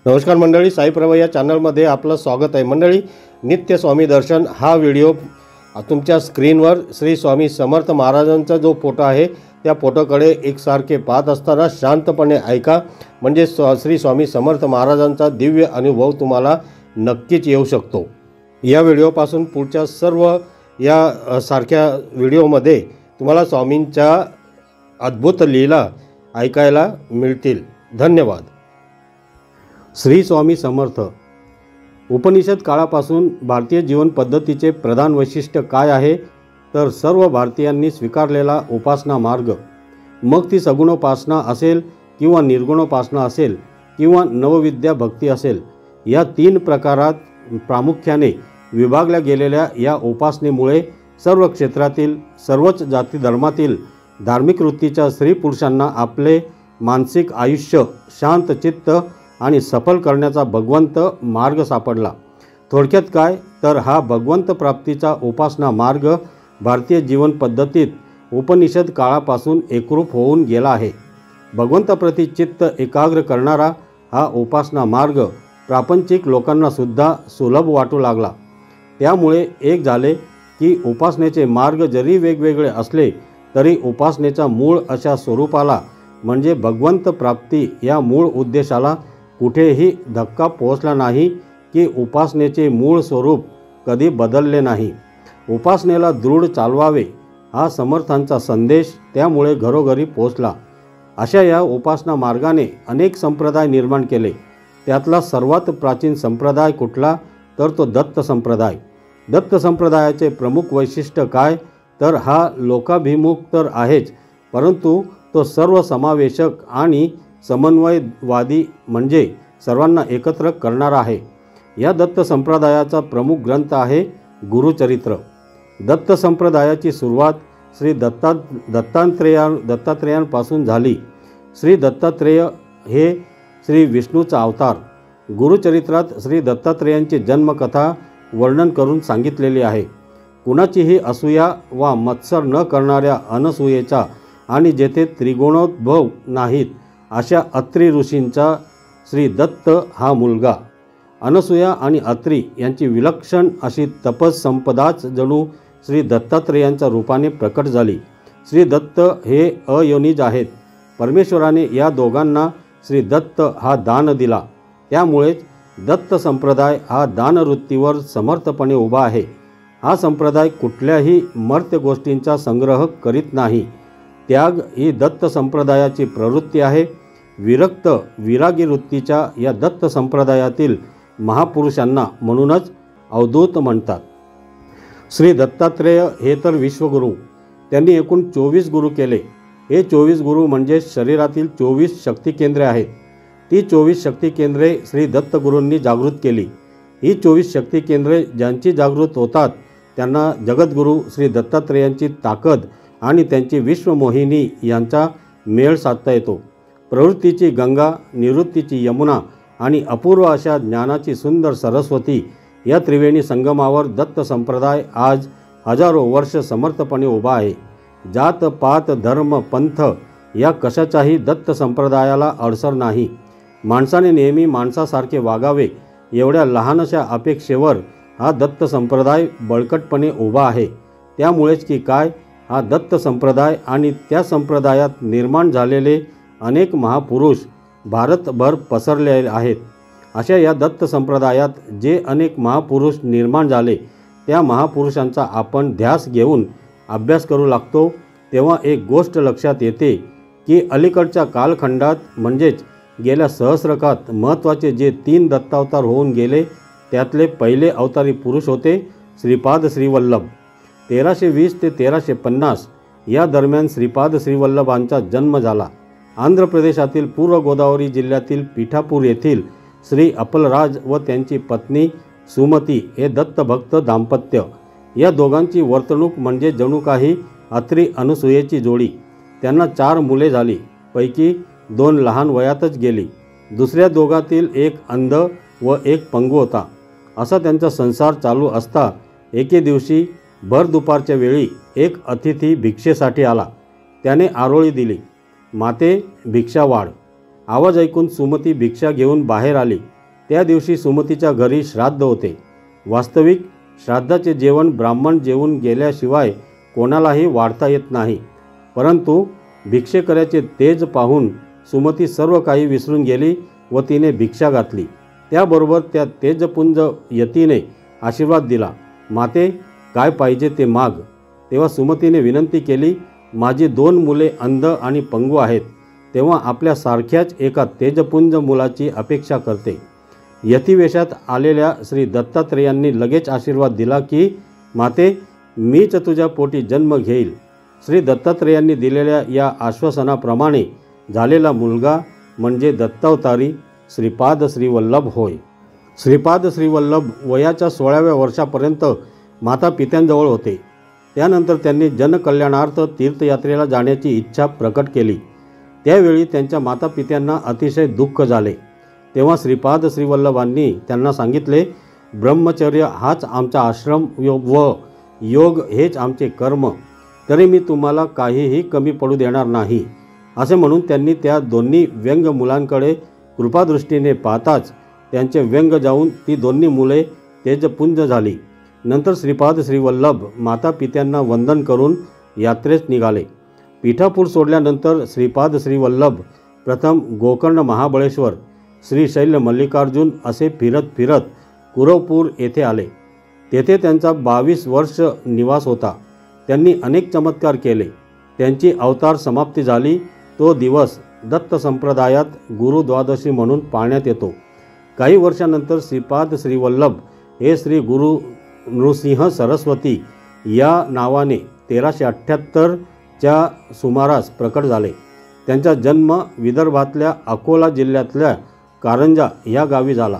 नमस्कार मंडळी, साई प्रभा या चॅनलमध्ये आपलं स्वागत आहे। मंडळी, नित्य स्वामी दर्शन हा व्हिडिओ तुमच्या स्क्रीनवर श्री स्वामी समर्थ महाराजांचा जो फोटो आहे त्या फोटोकडे एकसारखे पाहत असताना शांतपणे ऐका, म्हणजे श्री स्वामी समर्थ महाराजांचा दिव्य अनुभव तुम्हाला नक्कीच येऊ शकतो। या व्हिडिओपासून पुढच्या सर्व या सारख्या व्हिडिओमध्ये तुम्हाला स्वामींच्या अद्भुत लीला ऐकायला मिळतील। धन्यवाद। श्री स्वामी समर्थ। उपनिषद काळापासून भारतीय जीवन पद्धतीचे प्रधान वैशिष्ट्य काय आहे तर सर्व भारतीयांनी स्वीकारलेला उपासना मार्ग, मग ती सगुणोपासना असेल किंवा निर्गुणोपासना असेल किंवा नवविद्या भक्ती असेल, या तीन प्रकारात प्रामुख्याने विभागल्या गेलेल्या या उपासनेमुळे सर्व क्षेत्रातील सर्वच जाती धर्मातील धार्मिक वृत्तीच्या स्त्री पुरुषांना आपले मानसिक आयुष्य शांत चित्त आणि सफल करण्याचा भगवंत मार्ग सापडला। थोडक्यात काय तर हा भगवंत प्राप्तीचा उपासना मार्ग भारतीय जीवन पद्धतीत उपनिषद काळापासून एकरूप होऊन गेला आहे। भगवंताप्रती चित्त एकाग्र करणारा हा उपासना मार्ग प्रापंचिक लोकांना सुद्धा सुलभ वाटू लागला। त्यामुळे एक झाले की उपासनेचे मार्ग जरी वेगवेगळे असले तरी उपासनेचा मूळ अशा स्वरूपाला म्हणजे भगवंत प्राप्ती या मूळ उद्देशाला कुठेही धक्का पोहोचला नाही की उपासनेचे मूळ स्वरूप कधी बदलले नाही। उपासनेला दृढ चालवावे हा समर्थांचा संदेश त्यामुळे घरोघरी पोहोचला। अशा या उपासना मार्गाने अनेक संप्रदाय निर्माण केले। त्यातला सर्वात प्राचीन संप्रदाय कुठला तर तो दत्त संप्रदाय। दत्त संप्रदायाचे प्रमुख वैशिष्ट्य काय तर हा लोकाभिमुख तर आहेच, परंतु तो सर्वसमावेशक आणि समन्वयवादी म्हणजे सर्वांना एकत्र करणारा आहे। या दत्त संप्रदायाचा प्रमुख ग्रंथ आहे गुरुचरित्र। दत्त संप्रदायाची सुरुवात श्री दत्तात्रेयांपासून झाली। श्री दत्तात्रेय हे श्री विष्णूचा अवतार। गुरुचरित्रात श्री दत्तात्रेयांची जन्मकथा वर्णन करून सांगितलेली आहे। कुणाचीही असूया वा मत्सर न करणाऱ्या अनसूयेचा आणि जेथे त्रिगुणोद्भव नाहीत अशा अत्री ऋषींचा श्री दत्त हा मुलगा। अनसूया आणि अत्री यांची विलक्षण अशी तपस संपदाच जणू श्री दत्तात्रेयांच्या रूपाने प्रकट झाली। श्री दत्त हे अयोनिज आहेत। परमेश्वराने या दोघांना श्री दत्त हा दान दिला। त्यामुळेच दत्त संप्रदाय हा दानवृत्तीवर समर्थपणे उभा आहे। हा संप्रदाय कुठल्याही मर्त्य गोष्टींचा संग्रह करीत नाही। त्याग ही दत्त संप्रदायाची प्रवृत्ती आहे। विरक्त विरागी वृत्तीच्या या दत्त संप्रदायातील महापुरुषांना म्हणूनच अवधूत म्हणतात। श्री दत्तात्रेय हे तर विश्वगुरू। त्यांनी एकूण 24 गुरु केले। हे 24 गुरु म्हणजे शरीरातील 24 शक्ती केंद्रे आहेत। ती 24 शक्ती केंद्रे श्री दत्तगुरूंनी जागृत केली। ही 24 शक्ती केंद्रे ज्यांची जागृत होतात त्यांना जगद्गुरू श्री दत्तात्रेयांची ताकद आणि त्यांची विश्वमोहिनी यांचा मेळ साधता येतो। प्रवृत्तीची गंगा, निवृत्तीची यमुना आणि अपूर्व अशा ज्ञानाची सुंदर सरस्वती या त्रिवेणी संगमावर दत्त संप्रदाय आज हजारो वर्ष समर्थपणे उभा आहे। जात पात धर्म पंथ या कशाचाही दत्त संप्रदायाला अडसर नाही। माणसाने नेहमी माणसासारखे वागावे एवढ्या लहानशा अपेक्षेवर हा दत्त संप्रदाय बळकटपणे उभा आहे। त्यामुळेच की काय हा दत्त संप्रदाय आणि त्या संप्रदायात निर्माण झालेले अनेक महापुरुष भारतभर पसरले आहेत। अशा या दत्त संप्रदायात जे अनेक महापुरुष निर्माण झाले त्या महापुरुषांचा आपण ध्यास घेऊन अभ्यास करू लागतो तेव्हा एक गोष्ट लक्षात येते की अलीकडच्या कालखंडात म्हणजेच गेल्या सहस्रकात महत्त्वाचे जे 3 दत्तावतार होऊन गेले त्यातले पहिले अवतारी पुरुष होते श्रीपाद श्रीवल्लभ। 1320 ते 1350 या दरम्यान श्रीपाद श्रीवल्लभांचा जन्म झाला। आंध्र प्रदेशातील पूर्व गोदावरी जिल्ह्यातील पीठापूर येथील श्री अपलराज व त्यांची पत्नी सुमती हे दत्तभक्त दाम्पत्य। या दोघांची वर्तणूक म्हणजे जणू काही अत्री अनसूयेची जोडी। त्यांना 4 मुले झाली, पैकी 2 लहान वयातच गेली। दुसऱ्या दोघातील एक अंध व एक पंगू होता। असा त्यांचा संसार चालू असता एके दिवशी भर दुपारच्या वेळी एक अतिथी भिक्षेसाठी आला। त्याने आरोळी दिली, माते भिक्षा वाढ। आवाज ऐकून सुमती भिक्षा घेऊन बाहेर आली त्या दिवशी सुमतीच्या घरी श्राद्ध होते. वास्तविक श्राद्धाचे जेवण ब्राह्मण जेवून गेल्याशिवाय कोणालाही वाढता येत नाही. परंतु भिक्षेकऱ्याचे तेज पाहून सुमती सर्व काही विसरून गेली व तिने भिक्षा घातली. त्याबरोबर त्या तेजपुंज यतीने आशीर्वाद दिला, माते काय पाहिजे ते माग. तेव्हा सुमतीने विनंती केली, माझी 2 मुले अंध आणि पंगू आहेत, तेव्हा आपल्या सारख्याच एका तेजपुंज मुलाची अपेक्षा करते. यतिवेशात आलेल्या श्री दत्तात्रेयांनी लगेच आशीर्वाद दिला की माते मीच तुझ्या पोटी जन्म घेईल. श्री दत्तात्रेयांनी दिलेल्या या आश्वासनाप्रमाणे झालेला मुलगा म्हणजे दत्तावतारी श्रीपाद श्रीवल्लभ होय. श्रीपाद श्रीवल्लभ वयाच्या 16व्या वर्षापर्यंत माता पित्यांजवळ होते. त्यानंतर त्यांनी जनकल्याणार्थ तीर्थयात्रेला जाण्याची इच्छा प्रकट केली. त्यावेळी त्यांच्या माता पित्यांना अतिशय दुःख झाले. तेव्हा श्रीपाद श्रीवल्लभांनी त्यांना सांगितले, ब्रह्मचर्य हाच आमचा आश्रम व योग हेच आमचे कर्म, तरी मी तुम्हाला काहीही कमी पडू देणार नाही. असे म्हणून त्यांनी त्या दोन्ही व्यंग मुलांकडे कृपादृष्टीने पाहताच त्यांचे व्यंग जाऊन ती दोन्ही मुले तेजपुंज झाली. नंतर श्रीपाद श्रीवल्लभ माता पित्यांना वंदन करून यात्रेस निघाले. पीठापूर सोडल्यानंतर श्रीपाद श्रीवल्लभ प्रथम गोकर्ण महाबळेश्वर, श्रीशैल मल्लिकार्जुन असे फिरत फिरत कुरवपूर येथे आले. तेथे त्यांचा 22 वर्ष निवास होता. त्यांनी अनेक चमत्कार केले. त्यांची अवतार समाप्ती झाली तो दिवस दत्त संप्रदायात गुरुद्वादशी म्हणून पाळण्यात येतो. काही वर्षानंतर श्रीपाद श्रीवल्लभ हे श्री गुरु नृसिंह सरस्वती या नावाने 1378च्या सुमारास प्रकट झाले. त्यांचा जन्म विदर्भातल्या अकोला जिल्ह्यातल्या कारंजा या गावी झाला.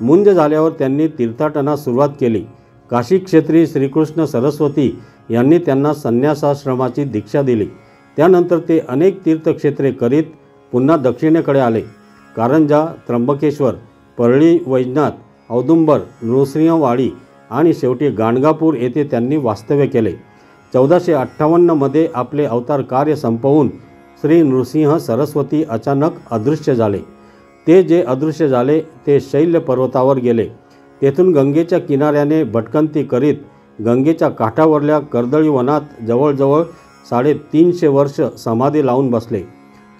मुंज झाल्यावर त्यांनी तीर्थाटनास सुरुवात केली. काशी क्षेत्री श्रीकृष्ण सरस्वती यांनी त्यांना संन्यासाश्रमाची दीक्षा दिली. त्यानंतर ते अनेक तीर्थक्षेत्रे करीत पुन्हा दक्षिणेकडे आले. कारंजा, त्र्यंबकेश्वर, परळी वैजनाथ, औदुंबर, नृसिंहवाडी आणि शेवटी गाणगापूर येथे त्यांनी वास्तव्य केले. 1458मध्ये आपले अवतार कार्य संपवून श्री नृसिंह सरस्वती अचानक अदृश्य झाले. ते जे अदृश्य झाले ते शैल्य पर्वतावर गेले. तेथून गंगेच्या किनाऱ्याने भटकंती करीत गंगेच्या काठावरल्या कर्दळी वनात जवळजवळ 350 वर्ष समाधी लावून बसले.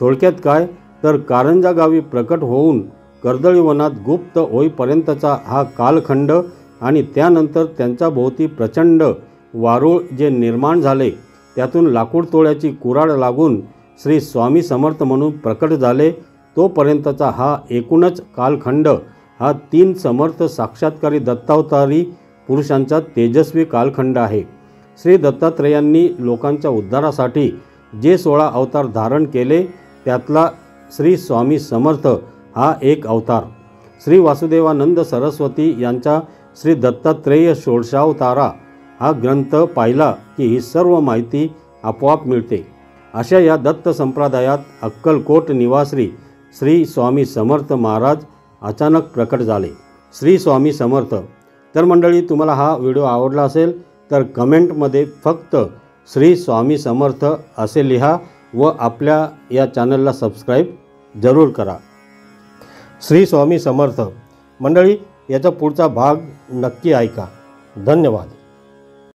थोडक्यात काय तर कारंजा गावी प्रकट होऊन कर्दळी वनात गुप्त होईपर्यंतचा हा कालखंड आणि त्यानंतर त्यांच्या भोवती प्रचंड वारूळ जे निर्माण झाले त्यातून लाकूड तोड्याची कुऱ्हाड लागून श्री स्वामी समर्थ म्हणून प्रकट झाले तोपर्यंतचा हा एकूणच कालखंड हा 3 समर्थ साक्षात्कारी दत्तावतारी पुरुषांचा तेजस्वी कालखंड आहे. श्री दत्तात्रेयांनी लोकांच्या उद्धारासाठी जे 16 अवतार धारण केले त्यातला श्री स्वामी समर्थ हा एक अवतार. श्री वासुदेवानंद सरस्वती यांचा श्री दत्तात्रेय षोडशावतारा हा ग्रंथ पाहिला की ही सर्व माहिती आपोआप मिळते. अशा या दत्त संप्रदायात अक्कलकोट निवासी श्री स्वामी समर्थ महाराज अचानक प्रकट झाले. श्री स्वामी समर्थ. तर मंडळी, तुम्हाला हा व्हिडिओ आवडला असेल तर कमेंटमध्ये फक्त श्री स्वामी समर्थ असे लिहा व आपल्या या चॅनलला सबस्क्राईब जरूर करा. श्री स्वामी समर्थ. मंडळी, याचा पुढचा भाग नक्की ऐका. धन्यवाद.